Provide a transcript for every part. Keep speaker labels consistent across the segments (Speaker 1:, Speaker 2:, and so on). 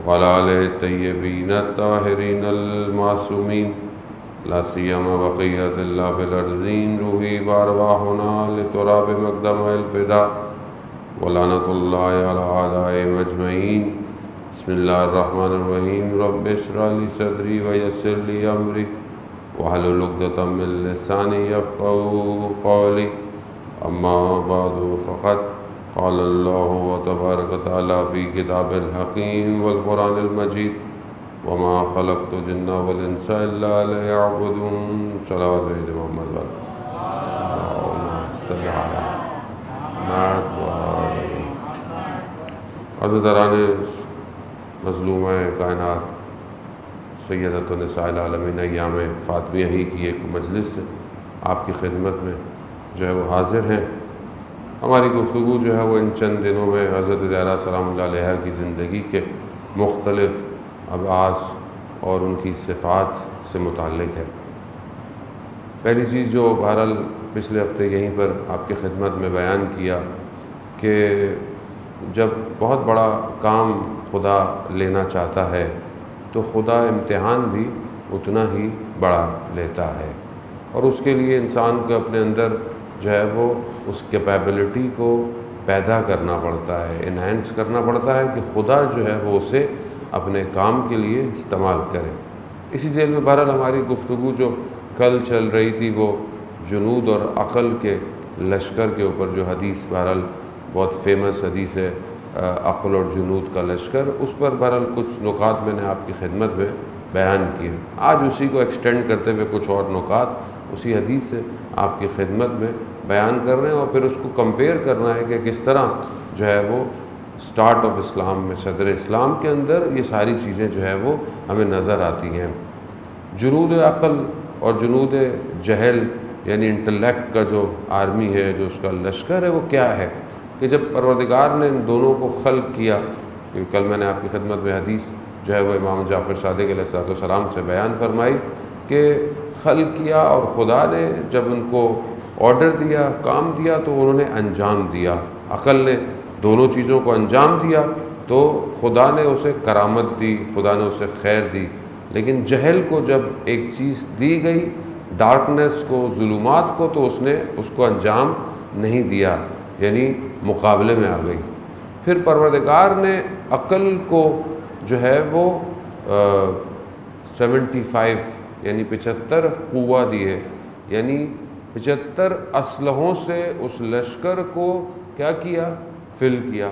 Speaker 1: وعلى آله الطيبين الطاهرين المعصومين لا سيما بقية الله في الأرضين روحي وأرواحنا لتراب مقدم الفداء ولعنة الله على أعدائهم أجمعين. بسم الله الرحمن الرحيم. رب اشرح لي صدري ويسر لي أمري واحلل عقدة من لساني يفقهوا قولي. أما بعد فقد قال الله تبارك وتعالى في كتاب الحكيم والقرآن المجيد وما خلقت الجن والإنس إلا ليعبدون. صلوات محمد اللهم صل على محمد. عزیزان مظلومہ کائنات سیدۃ النساء العالمین ایام فاطمیہ ہی کی ایک مجلس سے آپ کی خدمت میں جو ہے وہ حاضر ہیں. ہماری گفتگو جو ہے وہ ان چند دنوں میں حضرت زہرا سلام اللہ علیہا کی زندگی کے مختلف ابعاد اور ان کی صفات سے متعلق ہے. پہلی چیز جو بہرحال پچھلے ہفتے یہیں پر آپ کی خدمت میں بیان کیا کہ جب بہت بڑا کام خدا لینا چاہتا ہے تو خدا امتحان بھی اتنا ہی بڑا لیتا ہے، اور اس کے لیے انسان کو اپنے اندر جو ہے وہ اس کیپیبلٹی کو پیدا کرنا پڑتا ہے، انہینس کرنا پڑتا ہے کہ خدا جو ہے وہ اسے اپنے کام کے لیے استعمال کرے. اسی ذیل میں بہرحال ہماری گفتگو جو کل چل رہی تھی وہ جنود اور عقل کے لشکر کے اوپر، جو حدیث بہرحال بہت فیمس حدیث ہے عقل اور جنود کا لشکر، اس پر بہرحال کچھ نکات میں نے آپ کی خدمت میں بیان کیے. آج اسی کو ایکسٹینڈ کرتے ہوئے کچھ اور نکات اسی حدیث سے آپ کی خدمت میں بیان کر رہے ہیں، اور پھر اس کو کمپیئر کرنا ہے کہ کس طرح جو ہے وہ سٹارٹ آف اسلام میں، صدر اسلام کے اندر یہ ساری چیزیں جو ہے وہ ہمیں نظر آتی ہیں. جنود عقل اور جنود جہل یعنی انٹلیکٹ کا جو آرمی ہے، جو اس کا لشکر ہے، وہ کیا ہے کہ جب پروردگار نے ان دونوں کو خلق کیا، کیونکہ کل میں نے آپ کی خدمت میں حدیث جو ہے وہ امام جعفر صادق علیہ السلام سے بیان فرمائی کہ خلق کیا اور خدا نے جب ان کو آرڈر دیا، کام دیا، تو انہوں نے انجام دیا. عقل نے دونوں چیزوں کو انجام دیا تو خدا نے اسے کرامت دی، خدا نے اسے خیر دی. لیکن جہل کو جب ایک چیز دی گئی، ڈارکنیس کو، ظلمات کو، تو اس نے اس کو انجام نہیں دیا، یعنی مقابلے میں آ گئی. پھر پروردگار نے عقل کو جو ہے وہ 75 یعنی 75 قوہ دی ہے، یعنی 75 اسلحوں سے اس لشکر کو کیا کیا؟ فل کیا.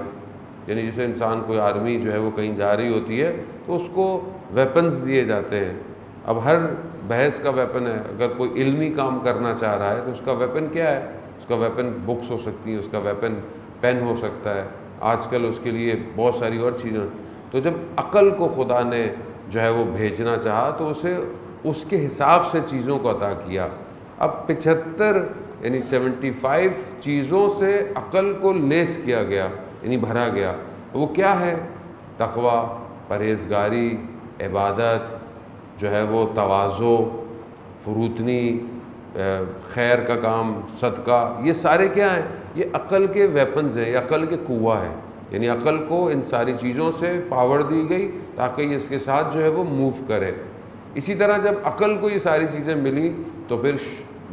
Speaker 1: یعنی جیسے انسان کوئی آرمی جو ہے وہ کہیں جا رہی ہوتی ہے تو اس کو ویپنز دیے جاتے ہیں. اب ہر بحث کا ویپن ہے. اگر کوئی علمی کام کرنا چاہ رہا ہے تو اس کا ویپن کیا ہے؟ اس کا ویپن بکس ہو سکتی ہیں، اس کا ویپن پین ہو سکتا ہے، آج کل اس کے لیے بہت ساری اور چیزیں. تو جب عقل کو خدا نے جو ہے وہ بھیجنا چاہا تو اسے اس کے حساب سے چیزوں کو عطا کیا. اب 75 یعنی 75 چیزوں سے عقل کو لیس کیا گیا، یعنی بھرا گیا. وہ کیا ہے؟ تقوی، پرہیزگاری، عبادت، جو ہے وہ تواضع، فروتنی، خیر کا کام، صدقہ، یہ سارے کیا ہیں؟ یہ عقل کے ویپنز ہیں، یہ عقل کے قوہ ہیں. یعنی عقل کو ان ساری چیزوں سے پاور دی گئی تاکہ یہ اس کے ساتھ جو ہے وہ موو کرے. اسی طرح جب عقل کو یہ ساری چیزیں ملی تو پھر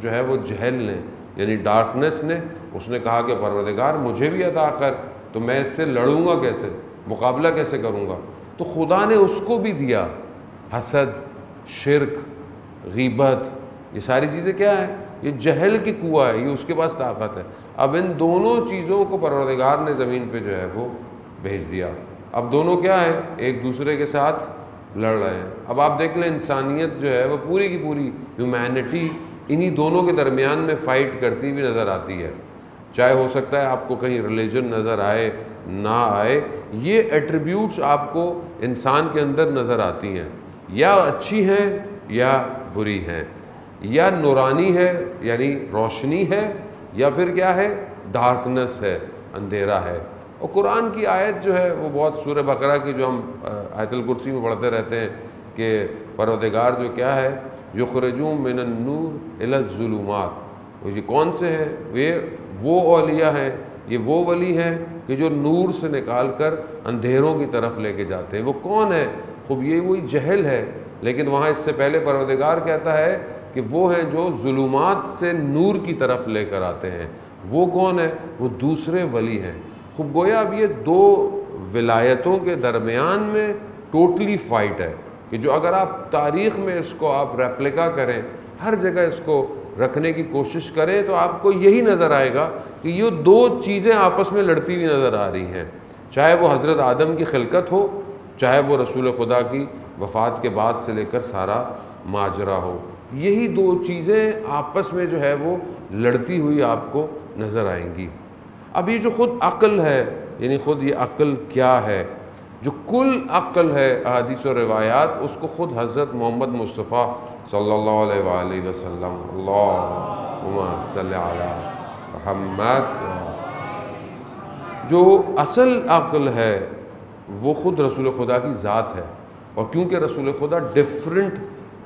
Speaker 1: جو ہے وہ جہل نے یعنی ڈارکنیس نے، اس نے کہا کہ پروردگار مجھے بھی عطا کر، تو میں اس سے لڑوں گا کیسے، مقابلہ کیسے کروں گا؟ تو خدا نے اس کو بھی دیا. حسد، شرک، غیبت، یہ ساری چیزیں کیا ہیں؟ یہ جہل کی قوہ ہے، یہ اس کے پاس طاقت ہے. اب ان دونوں چیزوں کو پروردگار نے زمین پہ جو ہے وہ بھیج دیا. اب دونوں کیا ہیں؟ ایک دوسرے کے ساتھ لڑ رہے ہیں. اب آپ دیکھ لیں انسانیت جو ہے وہ پوری کی پوری ہیومینٹی انہی دونوں کے درمیان میں فائٹ کرتی ہوئی نظر آتی ہے. چاہے ہو سکتا ہے آپ کو کہیں ریلیجن نظر آئے نہ آئے، یہ ایٹریبیوٹس آپ کو انسان کے اندر نظر آتی ہیں، یا اچھی ہیں یا بری ہیں، یا نورانی ہے یعنی روشنی ہے، یا پھر کیا ہے؟ ڈارکنس ہے، اندھیرا ہے. اور قرآن کی آیت جو ہے وہ بہت سورہ بقرہ کی جو ہم آیت الکرسی میں پڑھتے رہتے ہیں کہ پروردگار جو کیا ہے؟ یخرجون من النور الی الظلمات. یہ کون سے ہیں؟ یہ وہ اولیاء ہیں، یہ وہ ولی ہیں کہ جو نور سے نکال کر اندھیروں کی طرف لے کے جاتے ہیں۔ وہ کون ہے؟ خوب یہ وہی جہل ہے، لیکن وہاں اس سے پہلے پروردگار کہتا ہے کہ وہ ہیں جو ظلمات سے نور کی طرف لے کر آتے ہیں۔ وہ کون ہے؟ وہ دوسرے ولی ہیں۔ خوب گویا اب یہ دو ولایتوں کے درمیان میں ٹوٹلی فائٹ ہے کہ جو اگر آپ تاریخ میں اس کو آپ ریپلیکا کریں، ہر جگہ اس کو رکھنے کی کوشش کریں، تو آپ کو یہی نظر آئے گا کہ یہ دو چیزیں آپس میں لڑتی ہوئی نظر آ رہی ہیں، چاہے وہ حضرت آدم کی خلقت ہو، چاہے وہ رسول خدا کی وفات کے بعد سے لے کر سارا ماجرا ہو۔ یہی دو چیزیں آپس میں جو ہے وہ لڑتی ہوئی آپ کو نظر آئیں گی۔ اب یہ جو خود عقل ہے، یعنی خود یہ عقل کیا ہے؟ جو کل عقل ہے احادیث و روایات، اس کو خود حضرت محمد مصطفیٰ صلی اللہ علیہ وآلہ وسلم، اللہم صلی علی محمد، جو اصل عقل ہے وہ خود رسول خدا کی ذات ہے۔ اور کیونکہ رسول خدا ڈیفرنٹ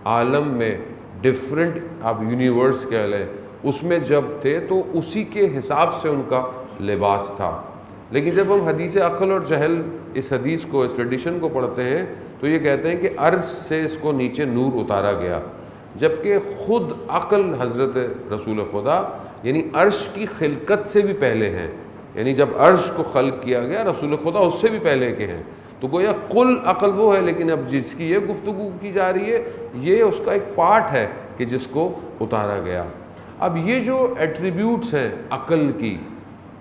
Speaker 1: عالم میں، ڈیفرنٹ آپ یونیورس کہہ لیں، اس میں جب تھے تو اسی کے حساب سے ان کا لباس تھا۔ لیکن جب ہم حدیث عقل اور جہل اس حدیث کو، اس ٹریڈیشن کو پڑھتے ہیں تو یہ کہتے ہیں کہ عرش سے اس کو نیچے نور اتارا گیا، جبکہ خود عقل حضرت رسول خدا یعنی عرش کی خلقت سے بھی پہلے ہیں، یعنی جب عرش کو خلق کیا گیا رسول خدا اس سے بھی پہلے کے ہیں۔ تو گویا کل عقل وہ ہے، لیکن اب جس کی یہ گفتگو کی جا رہی ہے یہ اس کا ایک پارٹ ہے کہ جس کو اتارا گیا۔ اب یہ جو ایٹریبیوٹس ہیں عقل کی،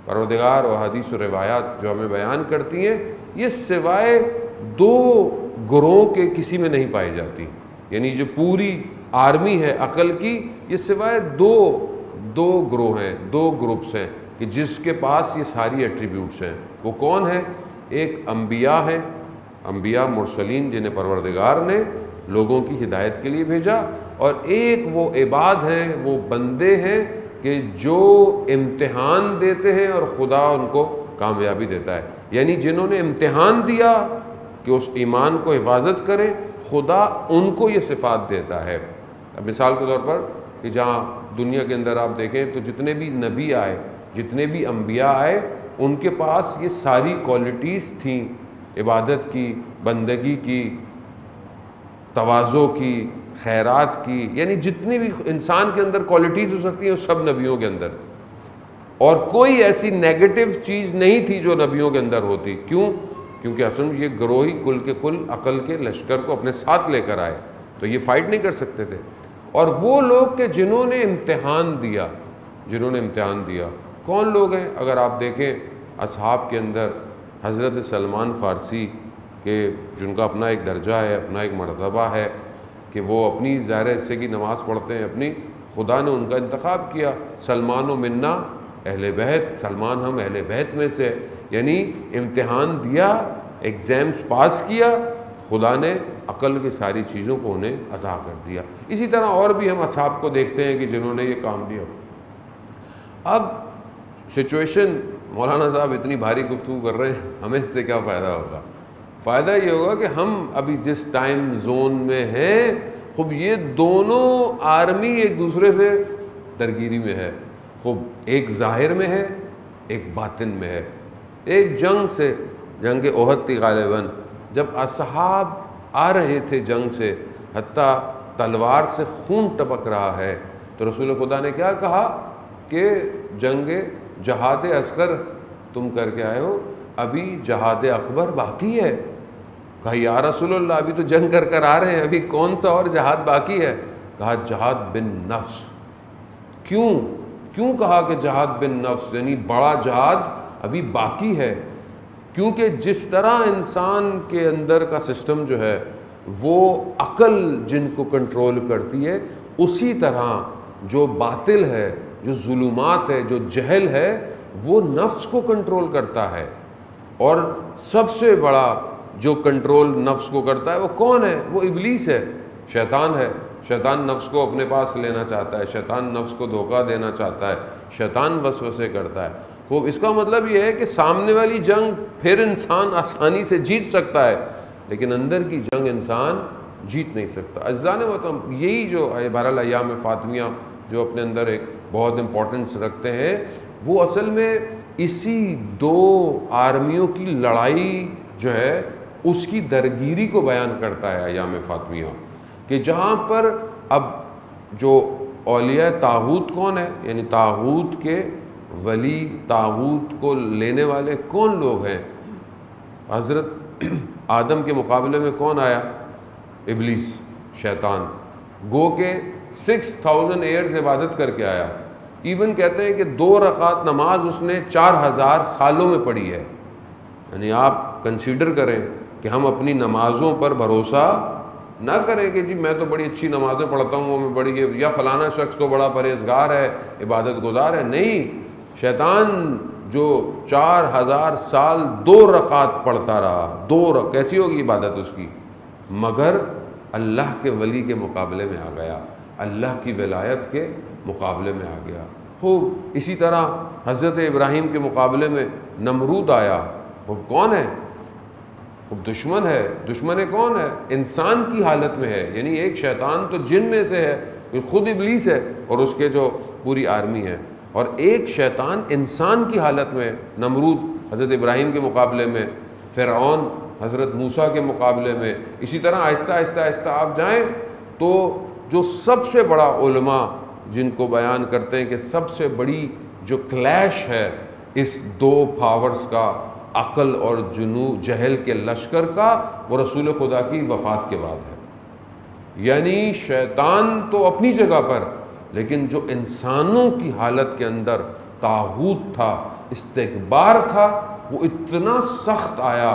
Speaker 1: پروردگار و حدیث و روایات جو ہمیں بیان کرتی ہیں، یہ سوائے دو گروہوں کے کسی میں نہیں پائی جاتی۔ یعنی جو پوری آرمی ہے عقل کی، یہ سوائے دو گروہ ہیں، دو گروپس ہیں کہ جس کے پاس یہ ساری ایٹریبیوٹس ہیں۔ وہ کون ہیں؟ ایک انبیاء ہیں، انبیاء مرسلین جنہیں پروردگار نے لوگوں کی ہدایت کے لیے بھیجا، اور ایک وہ عباد ہیں، وہ بندے ہیں کہ جو امتحان دیتے ہیں اور خدا ان کو کامیابی دیتا ہے۔ یعنی جنہوں نے امتحان دیا کہ اس ایمان کو حفاظت کریں، خدا ان کو یہ صفات دیتا ہے۔ اب مثال کے طور پر کہ جہاں دنیا کے اندر آپ دیکھیں تو جتنے بھی نبی آئے، جتنے بھی انبیاء آئے، ان کے پاس یہ ساری کوالٹیز تھیں، عبادت کی، بندگی کی، تواضع کی، خیرات کی، یعنی جتنی بھی انسان کے اندر کوالٹیز ہو سکتی ہیں وہ سب نبیوں کے اندر، اور کوئی ایسی نیگیٹو چیز نہیں تھی جو نبیوں کے اندر ہوتی۔ کیوں؟ کیونکہ اصل یہ گروہی کل کے کل عقل کے لشکر کو اپنے ساتھ لے کر آئے، تو یہ فائٹ نہیں کر سکتے تھے۔ اور وہ لوگ کہ جنہوں نے امتحان دیا، کون لوگ ہیں؟ اگر آپ دیکھیں اصحاب کے اندر حضرت سلمان فارسی کہ جن کا اپنا ایک درجہ ہے، اپنا ایک مرتبہ ہے کہ وہ اپنی ظاہر حصے کی نماز پڑھتے ہیں، اپنی خدا نے ان کا انتخاب کیا، سلمان و منا اہل بیت، سلمان ہم اہل بیت میں سے، یعنی امتحان دیا، ایگزامز پاس کیا، خدا نے عقل کی ساری چیزوں کو انہیں عطا کر دیا۔ اسی طرح اور بھی ہم اصحاب کو دیکھتے ہیں کہ جنہوں نے یہ کام دیا۔ اب سچویشن، مولانا صاحب اتنی بھاری گفتگو کر رہے ہیں، ہمیں اس سے کیا فائدہ ہوگا؟ فائدہ یہ ہوگا کہ ہم ابھی جس ٹائم زون میں ہیں، خوب یہ دونوں آرمی ایک دوسرے سے درگیری میں ہے، خوب ایک ظاہر میں ہے، ایک باطن میں ہے۔ ایک جنگ احد تھی غالباً، جب اصحاب آ رہے تھے جنگ سے، حتیٰ تلوار سے خون ٹپک رہا ہے، تو رسول خدا نے کیا کہا کہ جہاد اصغر تم کر کے آئے ہو، ابھی جہاد اکبر باقی ہے۔ کہا یا رسول اللہ ابھی تو جنگ کر کر آ رہے ہیں، ابھی کون سا اور جہاد باقی ہے؟ کہا جہاد بن نفس۔ کیوں کہا کہ جہاد بن نفس؟ یعنی بڑا جہاد ابھی باقی ہے، کیونکہ جس طرح انسان کے اندر کا سسٹم جو ہے وہ عقل جن کو کنٹرول کرتی ہے، اسی طرح جو باطل ہے، جو ظلمات ہے، جو جہل ہے، وہ نفس کو کنٹرول کرتا ہے۔ اور سب سے بڑا جو کنٹرول نفس کو کرتا ہے وہ کون ہے؟ وہ ابلیس ہے، شیطان ہے۔ شیطان نفس کو اپنے پاس لینا چاہتا ہے، شیطان نفس کو دھوکہ دینا چاہتا ہے، شیطان وسوسے کرتا ہے۔ تو اس کا مطلب یہ ہے کہ سامنے والی جنگ پھر انسان آسانی سے جیت سکتا ہے، لیکن اندر کی جنگ انسان جیت نہیں سکتا۔ عزیزان محترم، یہی جو بہرحال ایام فاطمیہ جو اپنے اندر ایک بہت امپورٹنس رکھتے ہیں، وہ اصل میں اسی دو آرمیوں کی لڑائی جو ہے اس کی درگیری کو بیان کرتا ہے ایام فاطمیہ، کہ جہاں پر اب جو اولیاء طاغوت کون ہے، یعنی طاغوت کے ولی، طاغوت کو لینے والے کون لوگ ہیں؟ حضرت آدم کے مقابلے میں کون آیا؟ ابلیس، شیطان، گو کہ 6000 ایئرز عبادت کر کے آیا۔ ایون کہتے ہیں کہ 2 رکعت نماز اس نے 4000 سالوں میں پڑھی ہے۔ یعنی آپ کنسیڈر کریں کہ ہم اپنی نمازوں پر بھروسہ نہ کریں کہ جی میں تو بڑی اچھی نمازیں پڑھتا ہوں، وہ میں بڑی، یا فلانا شخص تو بڑا پرہیزگار ہے، عبادت گزار ہے۔ نہیں، شیطان جو 4000 سال 2 رکعت پڑھتا رہا، کیسی ہوگی عبادت اس کی؟ مگر اللہ کے ولی کے مقابلے میں آ گیا، اللہ کی ولایت کے مقابلے میں آ گیا۔ خوب اسی طرح حضرت ابراہیم کے مقابلے میں نمرود آیا۔ وہ کون ہے؟ خوب دشمن ہے۔ دشمن کون ہے؟ انسان کی حالت میں ہے، یعنی ایک شیطان تو جن میں سے ہے، خود ابلیس ہے اور اس کے جو پوری آرمی ہے، اور ایک شیطان انسان کی حالت میں، نمرود حضرت ابراہیم کے مقابلے میں، فرعون حضرت موسیٰ کے مقابلے میں۔ اسی طرح آہستہ آہستہ آہستہ آپ جائیں تو جو سب سے بڑا علماء جن کو بیان کرتے ہیں کہ سب سے بڑی جو کلیش ہے اس 2 پاورز کا، عقل اور جہل کے لشکر کا، وہ رسول خدا کی وفات کے بعد ہے۔ یعنی شیطان تو اپنی جگہ پر، لیکن جو انسانوں کی حالت کے اندر طاغوت تھا، استکبار تھا، وہ اتنا سخت آیا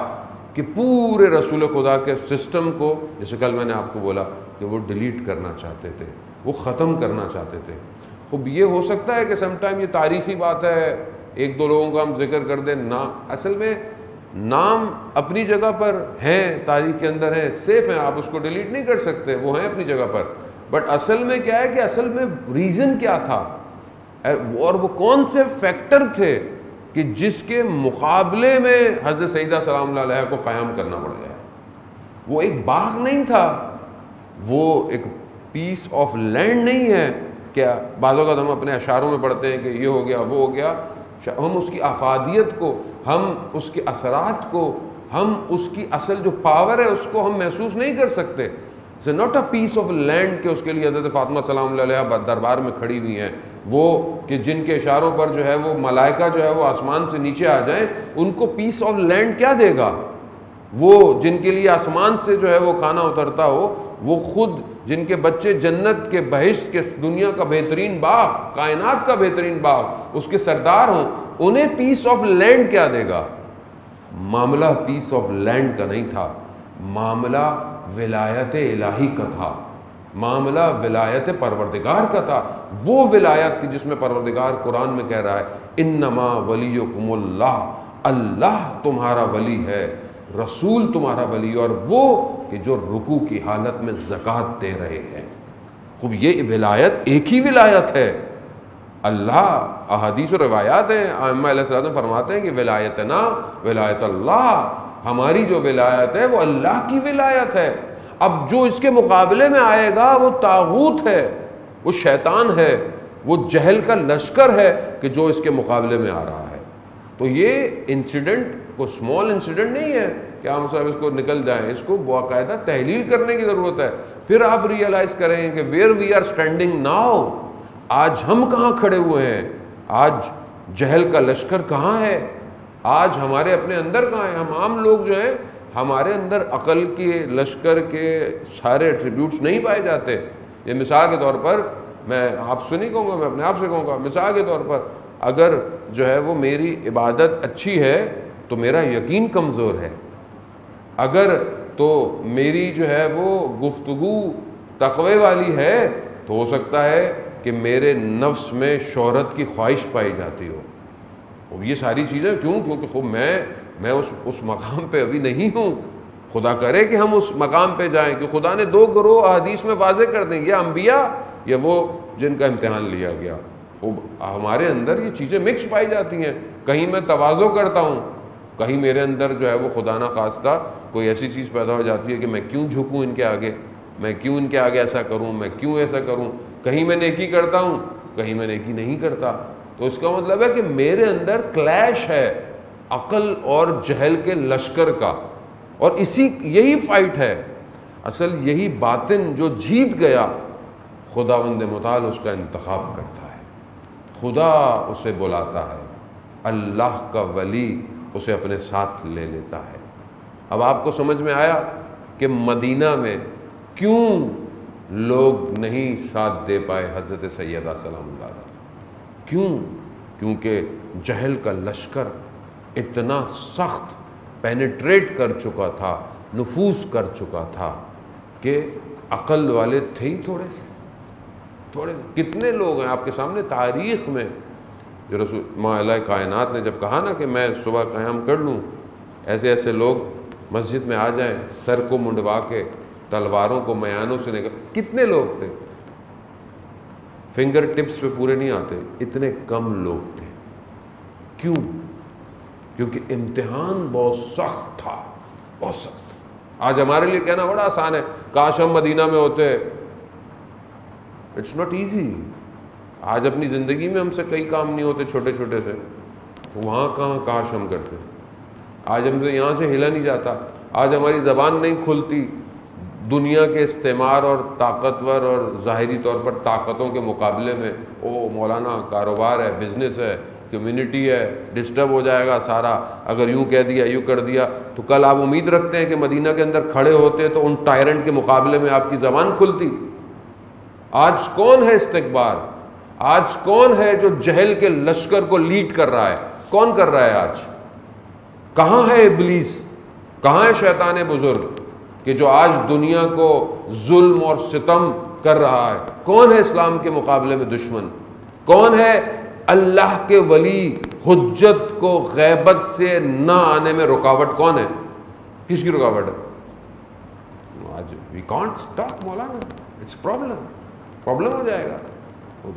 Speaker 1: کہ پورے رسول خدا کے سسٹم کو، جیسے کل میں نے آپ کو بولا کہ وہ ڈیلیٹ کرنا چاہتے تھے، وہ ختم کرنا چاہتے تھے۔ خوب یہ ہو سکتا ہے کہ سم ٹائم یہ تاریخی بات ہے، 1-2 لوگوں کا ہم ذکر کر دیں، اصل میں نام اپنی جگہ پر ہیں، تاریخ کے اندر ہیں، سیف ہیں، آپ اس کو ڈیلیٹ نہیں کر سکتے، وہ ہیں اپنی جگہ پر۔ بٹ اصل میں کیا ہے کہ اصل میں ریزن کیا تھا، اور وہ کون سے فیکٹر تھے کہ جس کے مقابلے میں حضرت سیدہ سلام اللہ علیہ کو قیام کرنا پڑ گیا۔ وہ ایک باغ نہیں تھا، وہ ایک پیس آف لینڈ نہیں ہے کہ بعض اوقات ہم اپنے اشعاروں میں پڑھتے ہیں کہ یہ ہو گیا وہ ہو گیا، ہم اس کی افادیت کو، ہم اس کے اثرات کو، ہم اس کی اصل جو پاور ہے اس کو ہم محسوس نہیں کر سکتے۔ It's not a piece of land کہ اس کے لیے حضرت فاطمہ سلام اللہ علیہ دربار میں کھڑی ہوئی ہیں، وہ کہ جن کے اشاروں پر جو ہے وہ ملائکہ جو ہے وہ آسمان سے نیچے آ جائیں، ان کو پیس آف لینڈ کیا دے گا؟ وہ جن کے لیے آسمان سے جو ہے وہ کھانا اترتا ہو، وہ خود جن کے بچے جنت کے بہشت کے دنیا کا بہترین باغ، کائنات کا بہترین باغ، اس کے سردار ہوں، انہیں پیس آف لینڈ کیا دے گا؟ معاملہ پیس آف لینڈ کا نہیں تھا، معاملہ ولایت الہی کا تھا، معاملہ ولایت پروردگار کا تھا۔ وہ ولایت کی جس میں پروردگار قرآن میں کہہ رہا ہے انما ولیکم اللہ، اللہ تمہارا ولی ہے، رسول تمہارا ولی، اور وہ کہ جو رکوع کی حالت میں زکوٰۃ دے رہے ہیں۔ خوب یہ ولایت ایک ہی ولایت ہے۔ اللہ، احادیث و روایات ہیں، ائمہ علیہ السلام فرماتے ہیں کہ ولایتنا ولایت اللہ، ہماری جو ولایت ہے وہ اللہ کی ولایت ہے۔ اب جو اس کے مقابلے میں آئے گا وہ طاغوت ہے، وہ شیطان ہے، وہ جہل کا لشکر ہے کہ جو اس کے مقابلے میں آ رہا ہے۔ تو یہ انسیڈنٹ کوئی اسمال انسیڈنٹ نہیں ہے کہ ہم صاحب اس کو نکل جائیں، اس کو باقاعدہ تحلیل کرنے کی ضرورت ہے۔ پھر آپ ریئلائز کریں کہ where we are standing now, آج ہم کہاں کھڑے ہوئے ہیں، آج جہل کا لشکر کہاں ہے، آج ہمارے اپنے اندر کہاں ہیں۔ ہم عام لوگ جو ہیں، ہمارے اندر عقل کے لشکر کے سارے ایٹریبیوٹس نہیں پائے جاتے۔ یہ مثال کے طور پر، میں آپ سے نہیں کہوں گا، میں اپنے آپ سے کہوں گا، مثال کے طور پر اگر جو ہے وہ میری عبادت اچھی ہے تو میرا یقین کمزور ہے، اگر تو میری جو ہے وہ گفتگو تقوی والی ہے تو ہو سکتا ہے کہ میرے نفس میں شہرت کی خواہش پائی جاتی ہو۔ یہ ساری چیزیں کیوں؟ کیونکہ خود میں اس مقام پہ ابھی نہیں ہوں۔ خدا کرے کہ ہم اس مقام پہ جائیں کہ خدا نے 2 گروہ احادیث میں واضح کر دیں، یا انبیاء یا وہ جن کا امتحان لیا گیا۔ ہمارے اندر یہ چیزیں مکس پائی جاتی ہیں، کہیں میں تواضع کرتا ہوں، کہیں میرے اندر جو ہے وہ خدا نہ خواستہ کوئی ایسی چیز پیدا ہو جاتی ہے کہ میں کیوں جھکوں ان کے آگے، میں کیوں ان کے آگے ایسا کروں، میں کیوں ایسا کروں، کہیں میں نیکی کرتا ہوں، کہیں میں نیکی نہیں کرتا۔ تو اس کا مطلب ہے کہ میرے اندر کلیش ہے عقل اور جہل کے لشکر کا، اور یہی فائٹ ہے اصل، یہی باطن جو جیت گیا خداوند متعال اس کا انتخاب کرتا ہے، خدا اسے بلاتا ہے، اللہ کا ولی اسے اپنے ساتھ لے لیتا ہے۔ اب آپ کو سمجھ میں آیا کہ مدینہ میں کیوں لوگ نہیں ساتھ دے پائے حضرت سیدہ سلام اللہ علیہ؟ کیوں؟ کیونکہ جہل کا لشکر اتنا سخت پینیٹریٹ کر چکا تھا، نفوذ کر چکا تھا کہ عقل والے تھے ہی تھوڑے۔ کتنے لوگ ہیں آپ کے سامنے تاریخ میں، جو رسول مولا کائنات نے جب کہا نا کہ میں صبح قیام کر لوں، ایسے ایسے لوگ مسجد میں آ جائیں سر کو منڈوا کے، تلواروں کو میانوں سے نکل، کتنے لوگ تھے؟ فنگر ٹپس پہ پورے نہیں آتے، اتنے کم لوگ تھے۔ کیوں؟ کیونکہ امتحان بہت سخت تھا، بہت سخت۔ آج ہمارے لیے کہنا بڑا آسان ہے، کاش ہم مدینہ میں ہوتے۔ It's not easy. آج اپنی زندگی میں ہم سے کئی کام نہیں ہوتے چھوٹے چھوٹے سے، وہاں کہاں کاش ہم کرتے۔ آج ہم سے یہاں سے ہلا نہیں جاتا، آج ہماری زبان نہیں کھلتی دنیا کے استعمار اور طاقتور اور ظاہری طور پر طاقتوں کے مقابلے میں۔ او مولانا کاروبار ہے، بزنس ہے، کمیونٹی ہے، ڈسٹرب ہو جائے گا سارا، اگر یوں کہہ دیا یوں کر دیا۔ تو کل آپ امید رکھتے ہیں کہ مدینہ کے اندر کھڑے ہوتے تو ان ٹائرنٹ کے مقابلے میں آپ کی زبان کھلتی؟ آج کون ہے استکبار؟ آج کون ہے جو جہل کے لشکر کو لیڈ کر رہا ہے؟ کون کر رہا ہے آج؟ کہاں ہے ابلیس؟ کہاں ہے شیطان بزرگ کہ جو آج دنیا کو ظلم اور ستم کر رہا ہے؟ کون ہے اسلام کے مقابلے میں دشمن؟ کون ہے اللہ کے ولی حجت کو غیبت سے نہ آنے میں رکاوٹ؟ کون ہے؟ کس کی رکاوٹ ہے؟ آج we can't stop Maulana, it's problem ہو جائے گا۔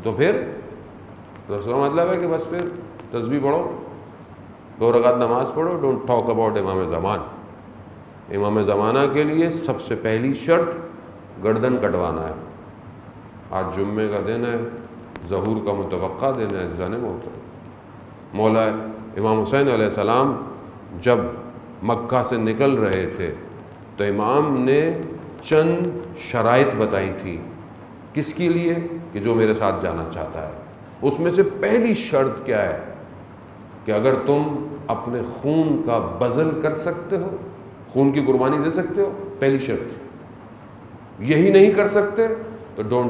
Speaker 1: تو پھر تو اس کا مطلب ہے کہ بس پھر تسبیح پڑھو، 2 رکعت نماز پڑھو، ڈونٹ ٹاک اباؤٹ امام زمان۔ امام زمانہ کے لیے سب سے پہلی شرط گردن کٹوانا ہے۔ آج جمعے کا دن ہے، ظہور کا متوقع دن ہے، عزیزان محترم۔ مولا امام حسین علیہ السلام جب مکہ سے نکل رہے تھے تو امام نے چند شرائط بتائی تھی، کس کے لیے؟ کہ جو میرے ساتھ جانا چاہتا ہے۔ اس میں سے پہلی شرط کیا ہے؟ کہ اگر تم اپنے خون کا بذل کر سکتے ہو، خون کی قربانی دے سکتے ہو، پہلی شرط یہی نہیں کر سکتے تو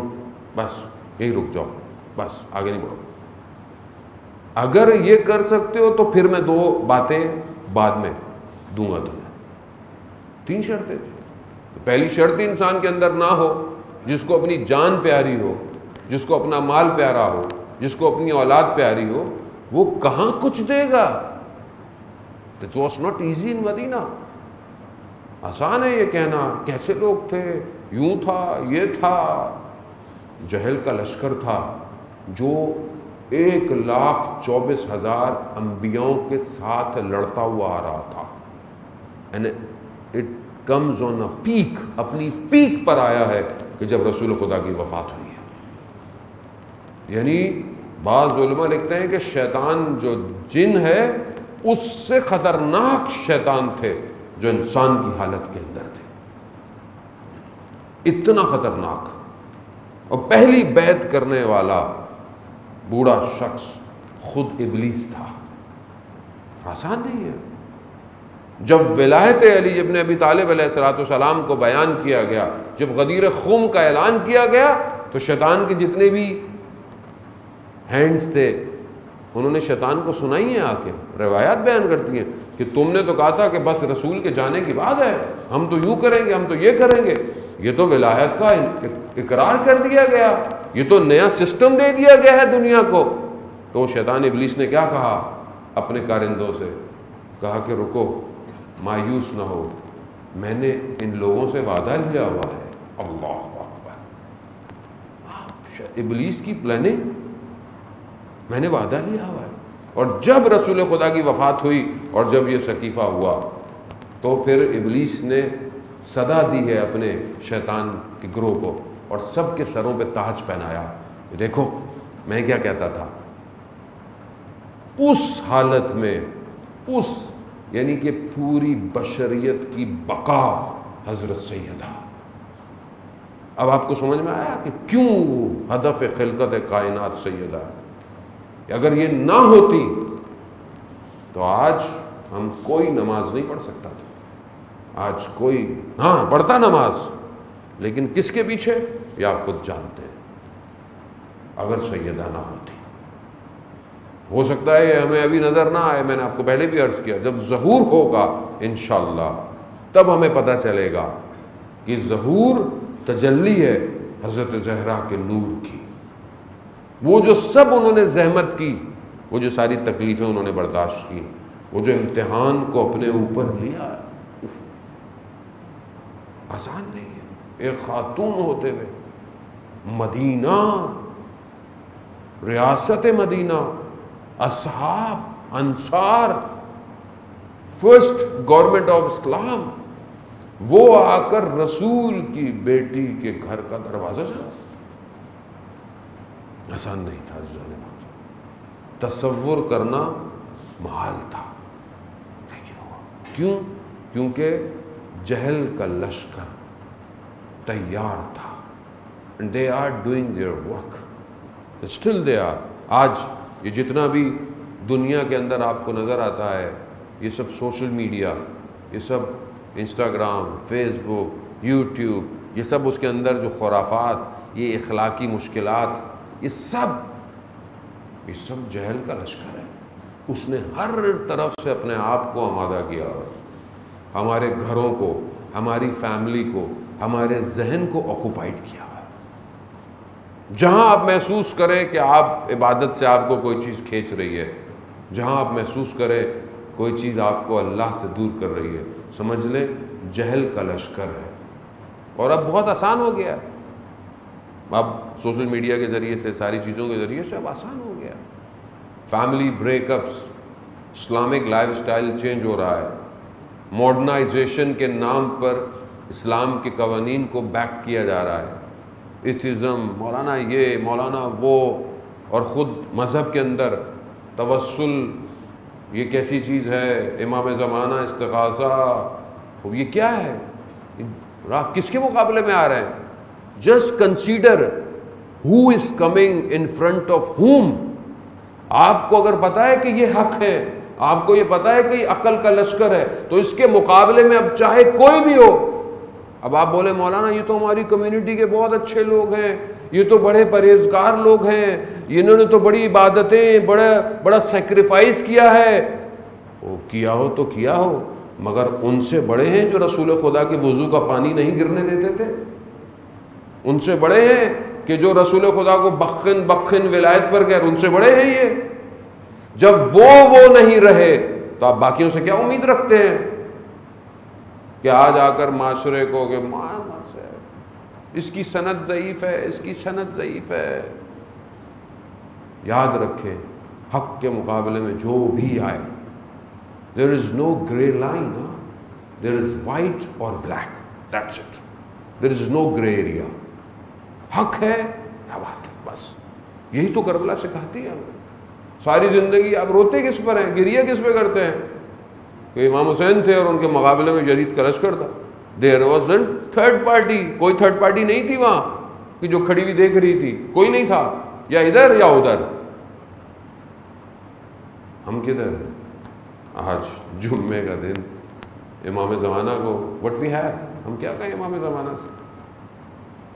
Speaker 1: بس یہی رک جاؤ، بس آگے نہیں بڑھو۔ اگر یہ کر سکتے ہو تو پھر میں 2 باتیں بعد میں دوں گا تمہیں۔ 3 شرطیں تھیں۔ پہلی شرط انسان کے اندر نہ ہو، جس کو اپنی جان پیاری ہو، جس کو اپنا مال پیارا ہو، جس کو اپنی اولاد پیاری ہو، وہ کہاں کچھ دے گا؟ It was not easy in مدینہ۔ آسان ہے یہ کہنا، کیسے لوگ تھے، یوں تھا، یہ تھا۔ جہل کا لشکر تھا جو 1,24,000 انبیاؤں کے ساتھ لڑتا ہوا آ رہا تھا۔ And it comes on a peak، اپنی پیک پر آیا ہے کہ جب رسول خدا کی وفات ہوئی ہے۔ یعنی بعض علماء لکھتے ہیں کہ شیطان جو جن ہے اس سے خطرناک شیطان تھے جو انسان کی حالت کے اندر تھے، اتنا خطرناک۔ اور پہلی بیعت کرنے والا بوڑھا شخص خود ابلیس تھا۔ آسان نہیں ہے۔ جب ولایت علی ابن ابی طالب علیہ السلام کو بیان کیا گیا، جب غدیر خم کا اعلان کیا گیا، تو شیطان کے جتنے بھی ہینڈز تھے انہوں نے شیطان کو سنائی ہیں، آ کے روایات بیان کرتی ہیں کہ تم نے تو کہا تھا کہ بس رسول کے جانے کی بات ہے، ہم تو یوں کریں گے، ہم تو یہ کریں گے۔ یہ تو ولایت کا اقرار کر دیا گیا، یہ تو نیا سسٹم دے دیا گیا ہے دنیا کو۔ تو شیطان ابلیس نے کیا کہا اپنے کارندوں سے؟ کہا کہ رکو، مایوس نہ ہو، میں نے ان لوگوں سے وعدہ لیا ہوا ہے۔ اللہ اکبر! ابلیس کی پلاننگ، میں نے وعدہ لیا ہوا ہے۔ اور جب رسول خدا کی وفات ہوئی اور جب یہ سقیفہ ہوا تو پھر ابلیس نے صدا دی ہے اپنے شیطان کے گروہ کو اور سب کے سروں پہ تاج پہنایا۔ دیکھو میں کیا کہتا تھا، اس حالت میں یعنی کہ پوری بشریت کی بقا حضرت سیدہ. اب آپ کو سمجھ میں آیا کہ کیوں ہدف خلقت کائنات سیدہ ہے. اگر یہ نہ ہوتی تو آج ہم کوئی نماز نہیں پڑھ سکتا تھا. آج کوئی پڑھتا نماز، لیکن کس کے پیچھے یہ آپ خود جانتے ہیں. اگر سیدہ نہ ہوتی، ہو سکتا ہے یہ ہمیں ابھی نظر نہ آئے. میں نے آپ کو پہلے بھی عرض کیا، جب ظہور ہوگا انشاءاللہ تب ہمیں پتہ چلے گا کہ ظہور تجلی ہے حضرت زہرا کے نور کی. وہ جو سب انہوں نے زحمت کی، وہ جو ساری تکلیفیں انہوں نے برداشت کی، وہ جو امتحان کو اپنے اوپر لیا، آسان نہیں ہے. ایک خاتون ہوتے ہوئے مدینہ، ریاست مدینہ، اصحاب، انصار، فرسٹ گورنمنٹ آف اسلام، وہ آ کر رسول کی بیٹی کے گھر کا دروازہ سے، آسان نہیں تھا. تصور کرنا محال تھا، لیکن ہوا. کیوں؟ کیونکہ جہل کا لشکر تیار تھا. And they are doing their work. Still they are. آج یہ جتنا بھی دنیا کے اندر آپ کو نظر آتا ہے، یہ سب سوشل میڈیا، یہ سب انسٹاگرام، فیس بک، یوٹیوب، یہ سب اس کے اندر جو خرافات، یہ اخلاقی مشکلات، یہ سب جہل کا لشکر ہے. اس نے ہر طرف سے اپنے آپ کو آمادہ کیا ہوا، ہمارے گھروں کو، ہماری فیملی کو، ہمارے ذہن کو آکوپائڈ کیا ہوا. جہاں آپ محسوس کریں کہ آپ عبادت سے آپ کو کوئی چیز کھینچ رہی ہے، جہاں آپ محسوس کریں کوئی چیز آپ کو اللہ سے دور کر رہی ہے، سمجھ لیں جہل کا لشکر ہے. اور اب بہت آسان ہو گیا، اب سوشل میڈیا کے ذریعے سے، ساری چیزوں کے ذریعے سے اب آسان ہو گیا. Family breakups, Islamic lifestyle change ہو رہا ہے. ماڈرنائزیشن کے نام پر اسلام کے قوانین کو بیک کیا جا رہا ہے. ایتھزم، مولانا یہ، مولانا وہ، اور خود مذہب کے اندر توسل یہ کیسی چیز ہے، امام زمانہ، استغاثہ، یہ کیا ہے؟ آپ کس کے مقابلے میں آ رہے ہیں؟ Just consider who is coming in front of home. آپ کو اگر پتہ ہے کہ یہ حق ہے، آپ کو یہ پتہ ہے کہ یہ عقل کا لشکر ہے، تو اس کے مقابلے میں اب چاہے کوئی بھی ہو. اب آپ بولے مولانا یہ تو ہماری کمیونٹی کے بہت اچھے لوگ ہیں، یہ تو بڑے پرہیزگار لوگ ہیں، انہوں نے تو بڑی عبادتیں، بڑا سیکریفائس کیا ہے. وہ کیا ہو تو کیا ہو، مگر ان سے بڑے ہیں جو رسول خدا کے وضو کا پانی نہیں گرنے دیتے تھے. ان سے بڑے ہیں کہ جو رسول خدا کو بخن ولایت پر گئے، ان سے بڑے ہیں یہ. جب وہ نہیں رہے تو آپ باقیوں سے کیا امید رکھتے ہیں کہ آج آ کر معاشرے کو کہ اس کی سند ضعیف ہے، اس کی سند ضعیف ہے. یاد رکھیں حق کے مقابلے میں جو بھی آئے، there is no gray line, there is white or black, that's it, there is no gray area. حق ہے یا بات ہے، بس یہی تو کربلا سکھاتی ہے ہمیں. ساری زندگی آپ روتے کس پر ہیں، گریہ کس پہ کرتے ہیں کہ امام حسین تھے اور ان کے مقابلے میں یزید کا لشکر تھا. دیر wasn't تھرڈ پارٹی، کوئی تھرڈ پارٹی نہیں تھی وہاں کہ جو کھڑی ہوئی دیکھ رہی تھی، کوئی نہیں تھا، یا ادھر یا ادھر. ہم کدھر ہیں آج جمعے کا دن، امام زمانہ کو what we have، ہم کیا کہیں امام زمانہ سے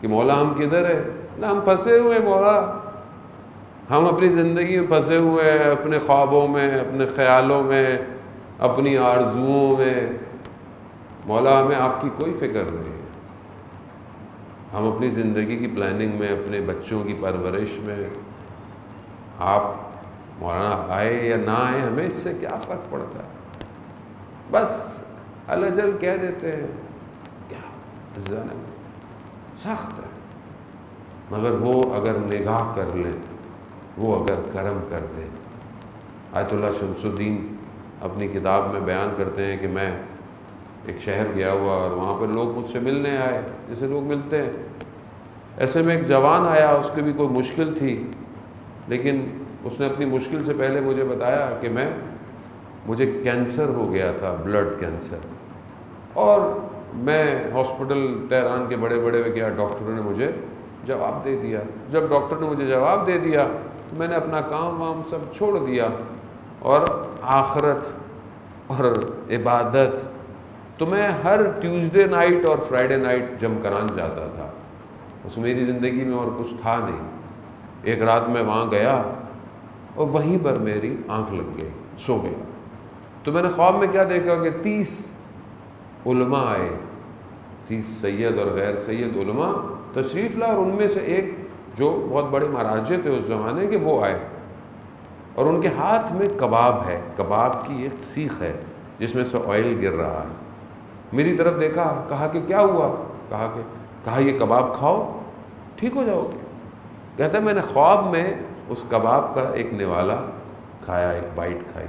Speaker 1: کہ مولا ہم کدھر ہیں؟ نہ ہم پھنسے ہوئے ہیں مولا، ہم اپنی زندگی میں پھنسے ہوئے ہیں، اپنے خوابوں میں، اپنے خیالوں میں، اپنی آرزوؤں میں. مولا ہمیں آپ کی کوئی فکر نہیں ہے. ہم اپنی زندگی کی پلاننگ میں، اپنے بچوں کی پرورش میں، آپ مولانا آئے یا نہ آئے ہمیں اس سے کیا فرق پڑتا ہے؟ بس الاجل کہہ دیتے ہیں. کیا ظلم سخت ہے، مگر وہ اگر نگاہ کر لیں، وہ اگر کرم کر دیں. آیت اللہ شمس الدین اپنی کتاب میں بیان کرتے ہیں کہ میں ایک شہر گیا ہوا اور وہاں پر لوگ مجھ سے ملنے آئے جیسے لوگ ملتے ہیں. ایسے میں ایک جوان آیا، اس کی بھی کوئی مشکل تھی، لیکن اس نے اپنی مشکل سے پہلے مجھے بتایا کہ مجھے کینسر ہو گیا تھا، بلڈ کینسر، اور میں ہاسپٹل تہران کے بڑے بڑے گیا، ڈاکٹروں نے مجھے جواب دے دیا۔ جب ڈاکٹر نے مجھے جواب دے دیا تو میں نے اپنا کام وام سب چھوڑ دیا، اور آخرت اور عبادت تو میں ہر ٹیوزڈے نائٹ اور فرائیڈے نائٹ جم کران جاتا تھا، بس میری زندگی میں اور کچھ تھا نہیں۔ ایک رات میں وہاں گیا اور وہیں پر میری آنکھ لگ گئی، سو گیا۔ تو میں نے خواب میں کیا دیکھا کہ 30 علماء آئے، 30 سید اور غیر سید علماء تشریف لا، اور ان میں سے ایک جو بہت بڑے مراجع تھے اس زمانے کے، وہ آئے، اور ان کے ہاتھ میں کباب ہے، کباب کی ایک سیخ ہے جس میں سے آئل گر رہا ہے۔ میری طرف دیکھا، کہا کہ کیا ہوا؟ کہا یہ کباب کھاؤ ٹھیک ہو جاؤ گے۔ کہتا ہے میں نے خواب میں اس کباب کا ایک نوالا کھایا، ایک بائٹ کھائی،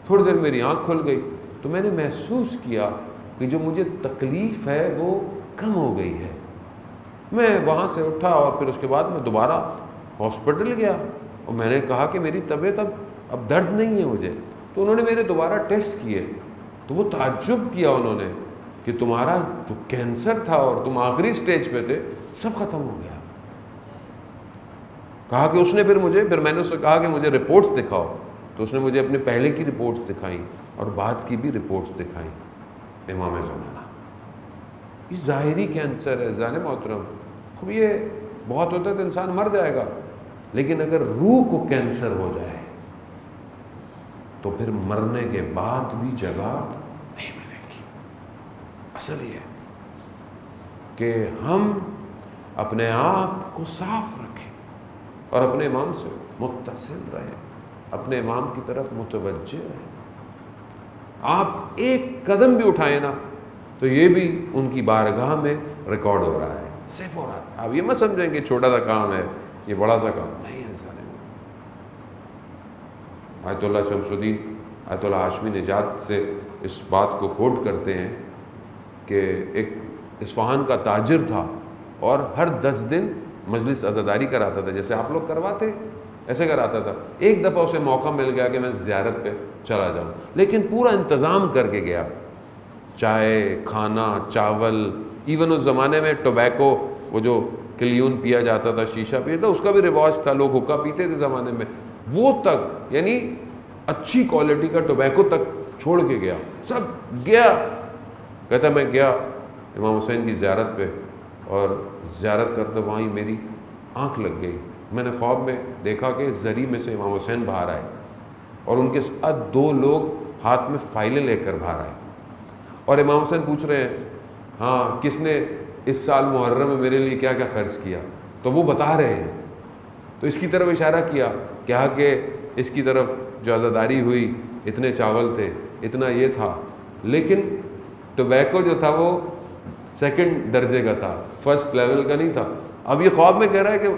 Speaker 1: تھوڑی دیر میری آنکھ کھل گئی تو میں نے محسوس کیا کہ جو مجھے تکلیف ہے وہ کم ہو گئی ہے۔ میں وہاں سے اٹھا اور پھر اس کے بعد میں دوبارہ ہاسپٹل گیا، اور میں نے کہا کہ میری طبیعت اب درد نہیں ہے مجھے۔ تو انہوں نے میرے دوبارہ ٹیسٹ کیے تو وہ تعجب کیا انہوں نے کہ تمہارا جو کینسر تھا اور تم آخری سٹیج پہ تھے سب ختم ہو گیا۔ کہا کہ اس نے پھر میں نے اس سے کہا کہ مجھے رپورٹس دکھاؤ، تو اس نے مجھے اپنے پہلے کی رپورٹس دکھائیں اور بعد کی بھی رپورٹس دکھائیں۔ امام زمانہ، یہ ظاہری کینسر ہے زان محترم، خوب یہ بہت ہوتا ہے تو انسان مر جائے گا، لیکن اگر روح کو کینسر ہو جائے تو پھر مرنے کے بعد بھی جگہ نہیں ملے گی۔ اصل یہ ہے کہ ہم اپنے آپ کو صاف رکھیں اور اپنے امام سے متصل رہیں، اپنے امام کی طرف متوجہ رہیں۔ آپ ایک قدم بھی اٹھائیں نا تو یہ بھی ان کی بارگاہ میں ریکارڈ ہو رہا ہے، سیف ہو رہا ہے۔ آپ یہ مت سمجھیں کہ چھوٹا سا کام ہے، یہ بڑا سا کام نہیں ہے۔ سارے آیت اللہ شمس الدین آیت اللہ ہاشمی نژاد سے اس بات کو کوٹ کرتے ہیں کہ ایک اصفہان کا تاجر تھا اور ہر 10 دن مجلس عزاداری کراتا تھا، جیسے آپ لوگ کرواتے ایسے کراتا تھا۔ ایک دفعہ اسے موقع مل گیا کہ میں زیارت پہ چلا جاؤں، لیکن پورا انتظام کر کے گیا، چائے، کھانا، چاول، ایون اس زمانے میں ٹوبیکو، وہ جو کلیون پیا جاتا تھا، شیشہ پیا تھا، اس کا بھی رواج تھا، لوگ حقہ پیتے تھے زمانے میں، وہ تک یعنی اچھی کوالٹی کا ٹوبیکو تک چھوڑ کے گیا، سب گیا۔ کہتا میں گیا امام حسین کی زیارت پہ، اور زیارت کرتے وہیں میری آنکھ لگ گئی۔ میں نے خواب میں دیکھا کہ زری میں سے امام حسین باہر آئے اور ان کے ساتھ 2 لوگ ہاتھ میں فائلیں لے کر باہر آئے، اور امام حسین پوچھ رہے ہیں ہاں کس نے اس سال محرم میں میرے لیے کیا کیا خرچ کیا؟ تو وہ بتا رہے ہیں، تو اس کی طرف اشارہ کیا کہ اس کی طرف جو عزاداری ہوئی اتنے چاول تھے، اتنا یہ تھا، لیکن ٹوبیکو جو تھا وہ 2nd درجے کا تھا، 1st لیول کا نہیں تھا۔ اب یہ خواب میں کہہ رہا ہے کہ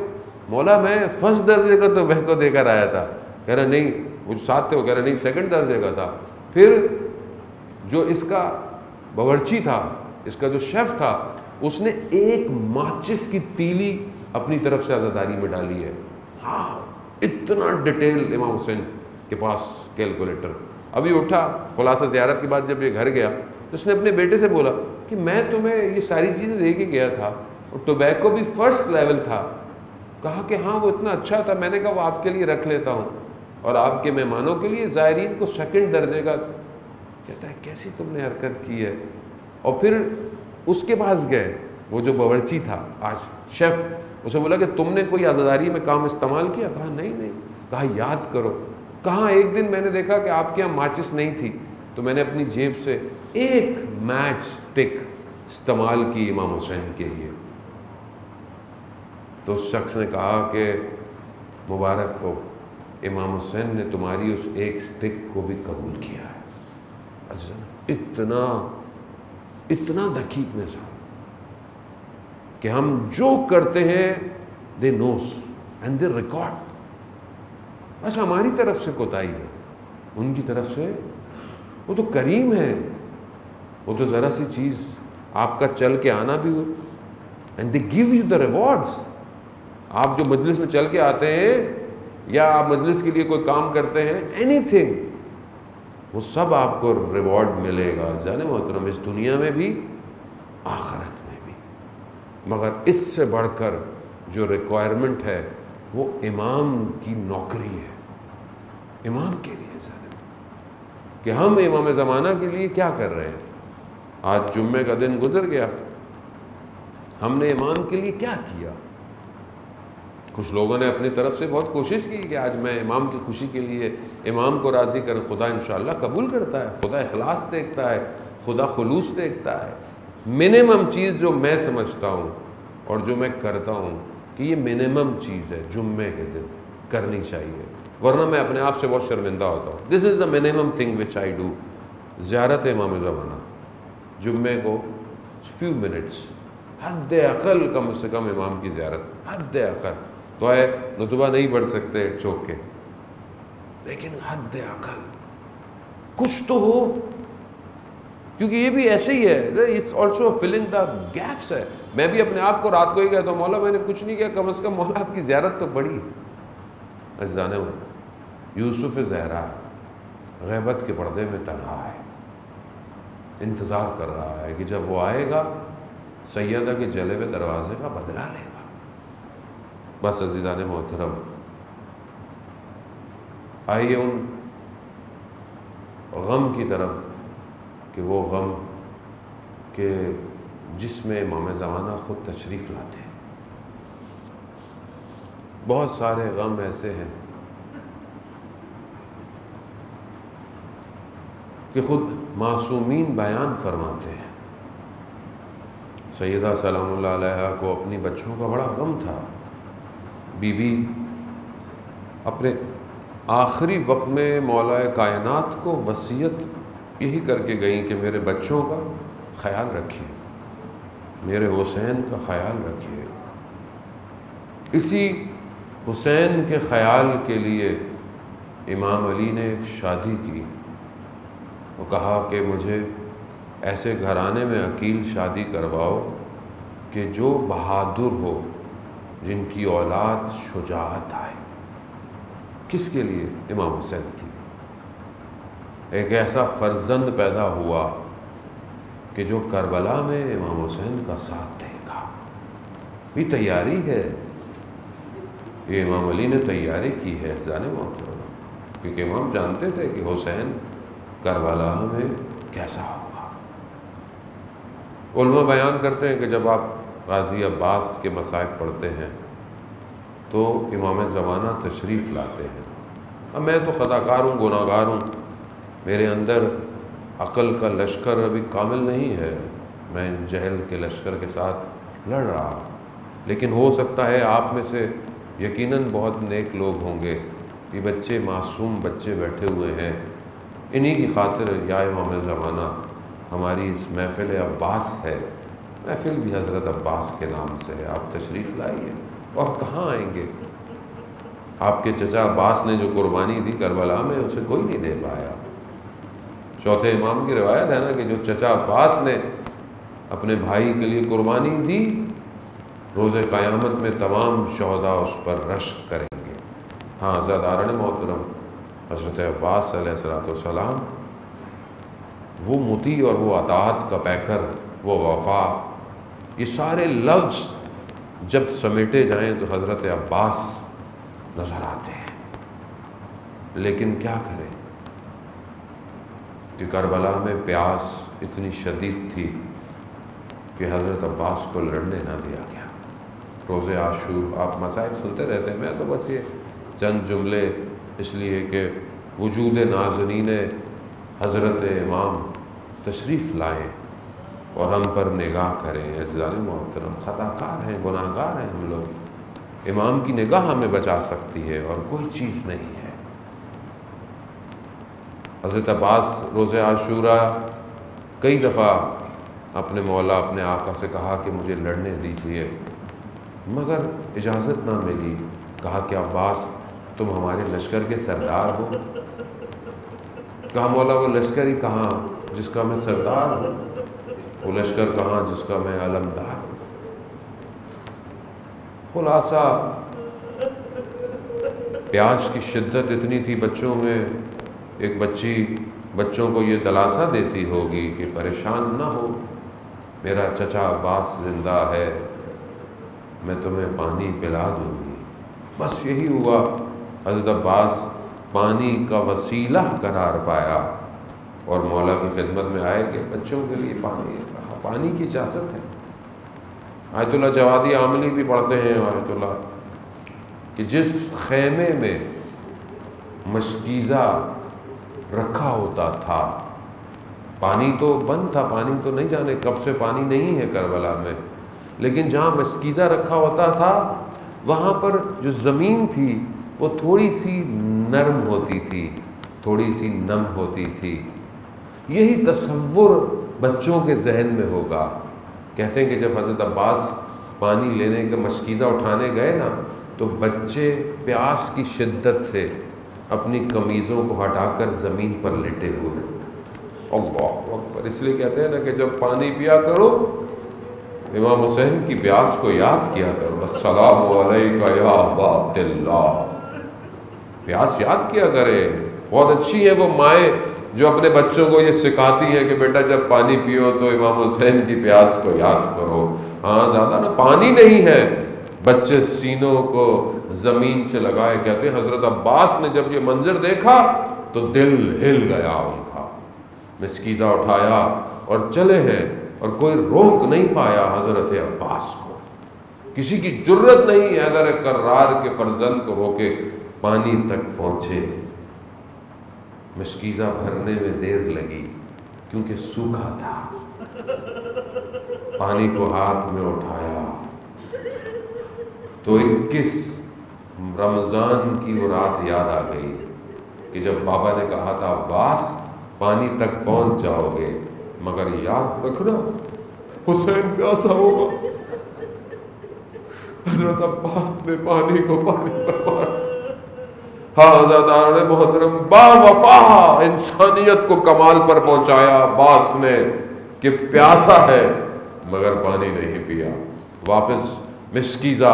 Speaker 1: مولا میں 1st درجے کا ٹوبیکو دے کر آیا تھا، کہہ رہا نہیں وہ ساتھ تھے، وہ کہہ رہا نہیں 2nd درجے کا تھا۔ پھر جو اس کا باورچی تھا، اس کا جو شیف تھا، اس نے ایک ماچس کی تیلی اپنی طرف سے عزاداری میں ڈالی ہے۔ ہاں اتنا ڈیٹیل امام حسین کے پاس کیلکولیٹر۔ ابھی اٹھا خلاصہ زیارت کے بعد جب یہ گھر گیا تو اس نے اپنے بیٹے سے بولا کہ میں تمہیں یہ ساری چیزیں دے کے گیا تھا اور ٹوبیکو بھی 1st لیول تھا۔ کہا کہ ہاں وہ اتنا اچھا تھا، میں نے کہا وہ آپ کے لیے رکھ لیتا ہوں اور آپ کے مہمانوں کے لیے، زائرین کو 2nd درجے کا۔ کہتا ہے کیسی تم نے حرکت کی ہے؟ اور پھر اس کے پاس گئے، وہ جو باورچی تھا آج شیف، اسے بولا کہ تم نے کوئی عزاداری میں کام استعمال کیا؟ کہا نہیں۔ کہا یاد کرو۔ کہا ایک دن میں نے دیکھا کہ آپ کے یہاں ماچس نہیں تھی، تو میں نے اپنی جیب سے ایک میچ سٹک استعمال کی امام حسین کے لیے۔ تو اس شخص نے کہا کہ مبارک ہو، امام حسین نے تمہاری اس ایک سٹک کو بھی قبول کیا ہے۔ اتنا دقیق نظام کہ ہم جو کرتے ہیں دے نوز اینڈ دے ریکارڈ۔ بس ہماری طرف سے کوتاہی ہے، ان کی طرف سے وہ تو کریم ہے، وہ تو ذرا سی چیز آپ کا چل کے آنا بھی ہو، and they gave you the rewards. آپ جو مجلس میں چل کے آتے ہیں یا آپ مجلس کے لیے کوئی کام کرتے ہیں، اینی تھنگ، وہ سب آپ کو ریوارڈ ملے گا جانے محترم، اس دنیا میں بھی آخرت میں بھی۔ مگر اس سے بڑھ کر جو ریکوائرمنٹ ہے وہ امام کی نوکری ہے، امام کے لیے سر، کہ ہم امام زمانہ کے لیے کیا کر رہے ہیں۔ آج جمعے کا دن گزر گیا، ہم نے امام کے لیے کیا کیا؟ کچھ لوگوں نے اپنی طرف سے بہت کوشش کی کہ آج میں امام کی خوشی کے لیے امام کو راضی کریں، خدا انشاءاللہ قبول کرتا ہے، خدا اخلاص دیکھتا ہے، خدا خلوص دیکھتا ہے۔ منیمم چیز جو میں سمجھتا ہوں اور جو میں کرتا ہوں کہ یہ منیمم چیز ہے جمعے کے دن کرنی چاہیے، ورنہ میں اپنے آپ سے بہت شرمندہ ہوتا ہوں۔ This is the minimum thing which I do, زیارت امام زمانہ، جمعے کو فیو منٹس، حد اقل کم سے کم امام کی زیارت، حد اقل تو ہے نتبہ نہیں پڑھ سکتے چوک کے، لیکن حد اقل کچھ تو ہو، کیونکہ یہ بھی ایسے ہی ہے، it's also filling the gaps ہے۔ میں بھی اپنے آپ کو رات کو ہی کہتا ہوں مولا میں نے کچھ نہیں کیا، کم از کم مولا آپ کی زیارت تو پڑھی۔ عزیزان ہو، یوسف زہرا غیبت کے پردے میں تنہا ہے، انتظار کر رہا ہے کہ جب وہ آئے گا سیدہ کے جلے ہوئے دروازے کا بدلہ لے گا۔ بس عزیزان محترم، آئیے ان غم کی طرف کہ وہ غم کہ جس میں امام زمانہ خود تشریف لاتے ہیں۔ بہت سارے غم ایسے ہیں کہ خود معصومین بیان فرماتے ہیں۔ سیدہ سلام اللہ علیہا کو اپنی بچوں کا بڑا غم تھا، بی بی اپنے آخری وقت میں مولا کائنات کو وصیت یہی کر کے گئیں کہ میرے بچوں کا خیال رکھیے، میرے حسین کا خیال رکھیے۔ اسی حسین کے خیال کے لیے امام علی نے ایک شادی کی، وہ کہا کہ مجھے ایسے گھرانے میں عقیل شادی کرواؤ کہ جو بہادر ہو، جن کی اولاد شجاعت آئے۔ کس کے لیے؟ امام حسین کے لیے۔ ایک ایسا فرزند پیدا ہوا کہ جو کربلا میں امام حسین کا ساتھ دے گا۔ یہ تیاری ہے، یہ امام علی نے تیاری کی ہے جانے محترم، کیونکہ امام جانتے تھے کہ حسین کربلا میں کیسا ہوگا۔ علماء بیان کرتے ہیں کہ جب آپ غازی عباس کے مصائب پڑھتے ہیں تو امام زمانہ تشریف لاتے ہیں۔ اب میں تو خطاکار ہوں، گناہ گار ہوں، میرے اندر عقل کا لشکر ابھی کامل نہیں ہے، میں جہل کے لشکر کے ساتھ لڑ رہا ہوں، لیکن ہو سکتا ہے آپ میں سے یقیناً بہت نیک لوگ ہوں گے، یہ بچے معصوم بچے بیٹھے ہوئے ہیں، انہی کی خاطر یا امام زمانہ ہماری اس محفل عباس ہے، محفل بھی حضرت عباس کے نام سے ہے، آپ تشریف لائیے۔ اور کہاں آئیں گے؟ آپ کے چچا عباس نے جو قربانی دی کربلا میں اسے کوئی نہیں دے پایا۔ چوتھے امام کی روایت ہے نا کہ جو چچا عباس نے اپنے بھائی کے لیے قربانی دی، روز قیامت میں تمام شہداء اس پر رشک کریں گے۔ ہاں عزیزان محترم، حضرت عباس علیہ السلام وہ مطیع اور وہ اطاعت کا پیکر، وہ وفا، یہ سارے لفظ جب سمیٹے جائیں تو حضرت عباس نظر آتے ہیں۔ لیکن کیا کریں کہ کربلا میں پیاس اتنی شدید تھی کہ حضرت عباس کو لڑنے نہ دیا گیا۔ روز عاشور آپ مصائب سنتے رہتے ہیں، میں تو بس یہ چند جملے اس لیے کہ وجود نازنین حضرت امام تشریف لائیں اور ہم پر نگاہ کریں۔ عزیزان محترم، خطاکار ہیں، گناہ گار ہیں ہم لوگ، امام کی نگاہ ہمیں بچا سکتی ہے اور کوئی چیز نہیں ہے۔ حضرت عباس روز عاشورہ کئی دفعہ اپنے مولا اپنے آقا سے کہا کہ مجھے لڑنے دیجیے، مگر اجازت نہ ملی۔ کہا کہ عباس تم ہمارے لشکر کے سردار ہو؟ کہا مولا وہ لشکر ہی کہاں جس کا میں سردار ہوں، وہ لشکر کہاں جس کا میں علمدار ہوں۔ خلاصہ پیاس کی شدت اتنی تھی بچوں میں، ایک بچی بچوں کو یہ دلاسا دیتی ہوگی کہ پریشان نہ ہو، میرا چچا عباس زندہ ہے، میں تمہیں پانی پلا دوں گی۔ بس یہی ہوا، حضرت عباس پانی کا وسیلہ قرار پایا اور مولا کی خدمت میں آئے کہ بچوں کے لیے پانی کی اجازت ہے۔ آیت اللہ جوادی عاملی بھی پڑھتے ہیں آیت اللہ کہ جس خیمے میں مشکیزہ رکھا ہوتا تھا، پانی تو بند تھا، پانی تو نہیں جانے کب سے پانی نہیں ہے کربلا میں، لیکن جہاں مشکیزہ رکھا ہوتا تھا وہاں پر جو زمین تھی وہ تھوڑی سی نرم ہوتی تھی، تھوڑی سی نم ہوتی تھی۔ یہی تصور بچوں کے ذہن میں ہوگا۔ کہتے ہیں کہ جب حضرت عباس پانی لینے کے مشکیزہ اٹھانے گئے نا تو بچے پیاس کی شدت سے اپنی قمیضوں کو ہٹا کر زمین پر لیٹے ہوئے۔ اللہ اکبر! اس لیے کہتے ہیں نا کہ جب پانی پیا کرو امام حسین کی پیاس کو یاد کیا کرو، السلام علیکہ یا ابا عبداللہ، پیاس یاد کیا کرے۔ بہت اچھی ہے وہ مائیں جو اپنے بچوں کو یہ سکھاتی ہیں کہ بیٹا جب پانی پیو تو امام حسین کی پیاس کو یاد کرو۔ ہاں زیادہ نا پانی نہیں ہے، بچے سینوں کو زمین سے لگائے۔ کہتے ہیں حضرت عباس نے جب یہ منظر دیکھا تو دل ہل گیا ان کا، مشکیزہ اٹھایا اور چلے ہیں، اور کوئی روک نہیں پایا حضرت عباس کو، کسی کی جرت نہیں حیدر کرار کے فرزند کو روکے پانی تک پہنچے۔ مشکیزہ بھرنے میں دیر لگی کیونکہ سوکھا تھا، پانی کو ہاتھ میں اٹھایا تو 21 رمضان کی وہ رات یاد آ گئی کہ جب بابا نے کہا تھا عباس پانی تک پہنچ جاؤ گے مگر یاد رکھنا حسین پیاسا ہوگا۔ حضرت عباس نے پانی کو پانی پر مارا۔ ہاں عزاداران محترم، با وفا انسانیت کو کمال پر پہنچایا عباس نے کہ پیاسا ہے مگر پانی نہیں پیا۔ واپس مشکیزہ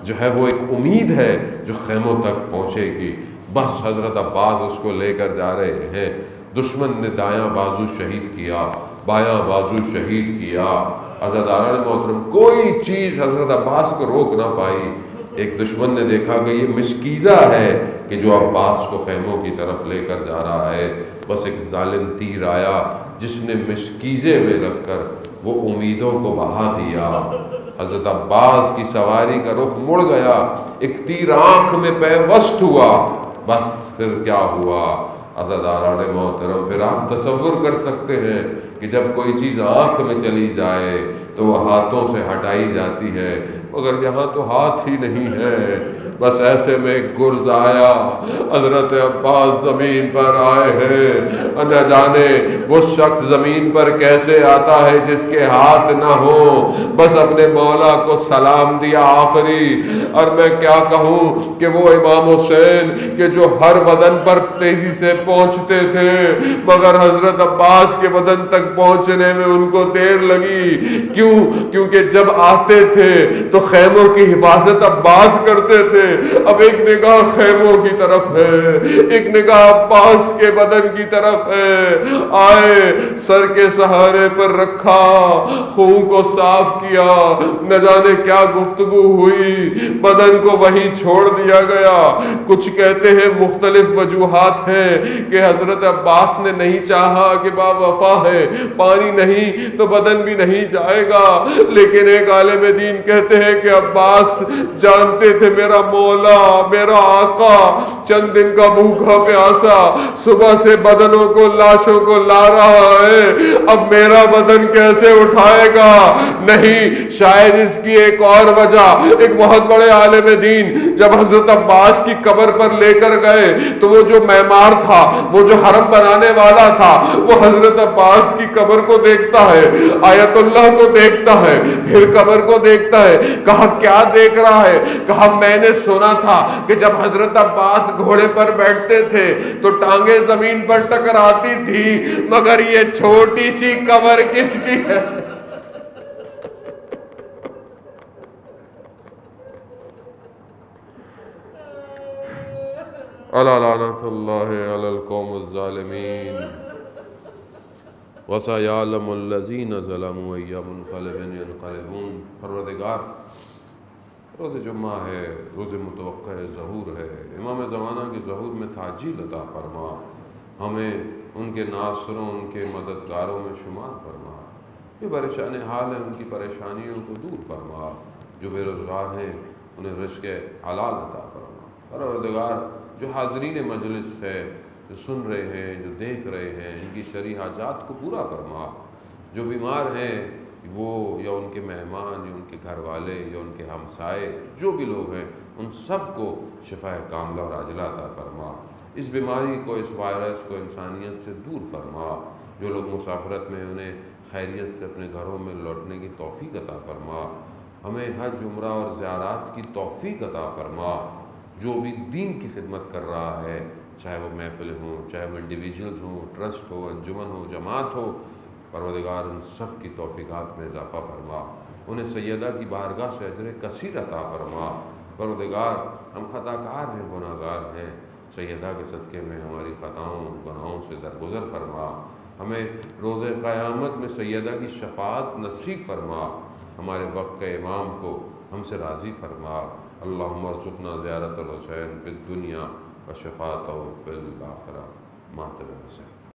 Speaker 1: جو ہے وہ ایک امید ہے جو خیموں تک پہنچے گی۔ بس حضرت عباس اس کو لے کر جا رہے ہیں، دشمن نے دایاں بازو شہید کیا، بایاں بازو شہید کیا۔ عزاداران محترم، کوئی چیز حضرت عباس کو روک نہ پائی۔ ایک دشمن نے دیکھا کہ یہ مشکیزہ ہے کہ جو عباس کو خیموں کی طرف لے کر جا رہا ہے، بس ایک ظالم تیر آیا جس نے مشکیزے میں لگ کر وہ امیدوں کو بہا دیا۔ حضرت عباس کی سواری کا رخ مڑ گیا، ایک تیر آنکھ میں پیوست ہوا۔ بس پھر کیا ہوا عزاداران محترم؟ پھر آپ تصور کر سکتے ہیں کہ جب کوئی چیز آنکھ میں چلی جائے تو وہ ہاتھوں سے ہٹائی جاتی ہے، مگر یہاں تو ہاتھ ہی نہیں ہے۔ بس ایسے میں ایک گرز آیا، حضرت عباس زمین پر آئے ہیں۔ نہ جانے وہ شخص زمین پر کیسے آتا ہے جس کے ہاتھ نہ ہو، بس اپنے مولا کو سلام دیا آخری۔ اور میں کیا کہوں کہ وہ امام حسین کہ جو ہر بدن پر تیزی سے پہنچتے تھے مگر حضرت عباس کے بدن تک پہنچنے میں ان کو دیر لگی۔ کیونکہ جب آتے تھے تو خیموں کی حفاظت عباس کرتے تھے، اب ایک نگاہ خیموں کی طرف ہے، ایک نگاہ عباس کے بدن کی طرف ہے۔ آئے، سر کے سہارے پر رکھا، خون کو صاف کیا، نہ جانے کیا گفتگو ہوئی، بدن کو وہیں چھوڑ دیا گیا۔ کچھ کہتے ہیں مختلف وجوہات ہیں کہ حضرت عباس نے نہیں چاہا کہ با وفا ہے، پانی نہیں تو بدن بھی نہیں جائے گا، لیکن ایک عالم دین کہتے ہیں کہ عباس جانتے تھے میرا مولا، میرا آقا چند دن کا بھوکا پیاسا صبح سے بدنوں کو، لاشوں کو لا رہا ہے، اب میرا بدن کیسے اٹھائے گا؟ نہیں، شاید اس کی ایک اور وجہ، ایک بہت بڑے عالم دین جب حضرت عباس کی قبر پر لے کر گئے تو وہ جو معمار تھا، وہ جو حرم بنانے والا تھا، وہ حضرت عباس کی قبر کو دیکھتا ہے، آیت اللہ کو دیکھتا ہے، پھر قبر کو دیکھتا ہے۔ کہا کیا دیکھ رہا ہے؟ کہا میں نے سنا تھا کہ جب حضرت عباس گھوڑے پر بیٹھتے تھے تو ٹانگیں زمین پر ٹکراتی تھی، مگر یہ چھوٹی سی قبر کس کی ہے؟ الا لعنۃ اللہ علی القوم الظالمین وسیعلم الذین ظلموا ای منقلب ینقلبون۔ پروردگار روز جمعہ ہے، روز متوقع ظہور ہے، امام زمانہ کے ظہور میں تعجیل عطا فرما، ہمیں ان کے ناصروں، ان کے مددگاروں میں شمار فرما۔ جو پریشان حال ہیں ان کی پریشانیوں کو دور فرما، جو بے روزگار ہیں انہیں رزق حلال عطا فرما۔ پروردگار جو حاضرین مجلس ہے، جو سن رہے ہیں، جو دیکھ رہے ہیں، ان کی شرعی حاجات کو پورا فرما۔ جو بیمار ہیں وہ یا ان کے مہمان یا ان کے گھر والے یا ان کے ہمسائے، جو بھی لوگ ہیں ان سب کو شفا کاملہ اور عاجلہ عطا فرما۔ اس بیماری کو، اس وائرس کو انسانیت سے دور فرما۔ جو لوگ مسافرت میں انہیں خیریت سے اپنے گھروں میں لوٹنے کی توفیق عطا فرما۔ ہمیں حج، عمرہ اور زیارات کی توفیق عطا فرما۔ جو بھی دین کی خدمت کر رہا ہے، چاہے وہ محفل ہوں، چاہے وہ انڈیویجولز ہوں، ٹرسٹ ہو، انجمن ہو، جماعت ہو، پروردگار ان سب کی توفیقات میں اضافہ فرما۔ انہیں سیدہ کی بارگاہ سے اجر کثیر عطا فرما۔ پروردگار ہم خطا کار ہیں، گناہ گار ہیں، سیدہ کے صدقے میں ہماری خطاؤں، گناہوں سے درگزر فرما۔ ہمیں روز قیامت میں سیدہ کی شفاعت نصیب فرما۔ ہمارے وقت کے امام کو ہم سے راضی فرما۔ اللہم ارزقنا زیارت الحسین فی الدنیا و شفاعتہ فی الآخرہ۔ ماتم حسین۔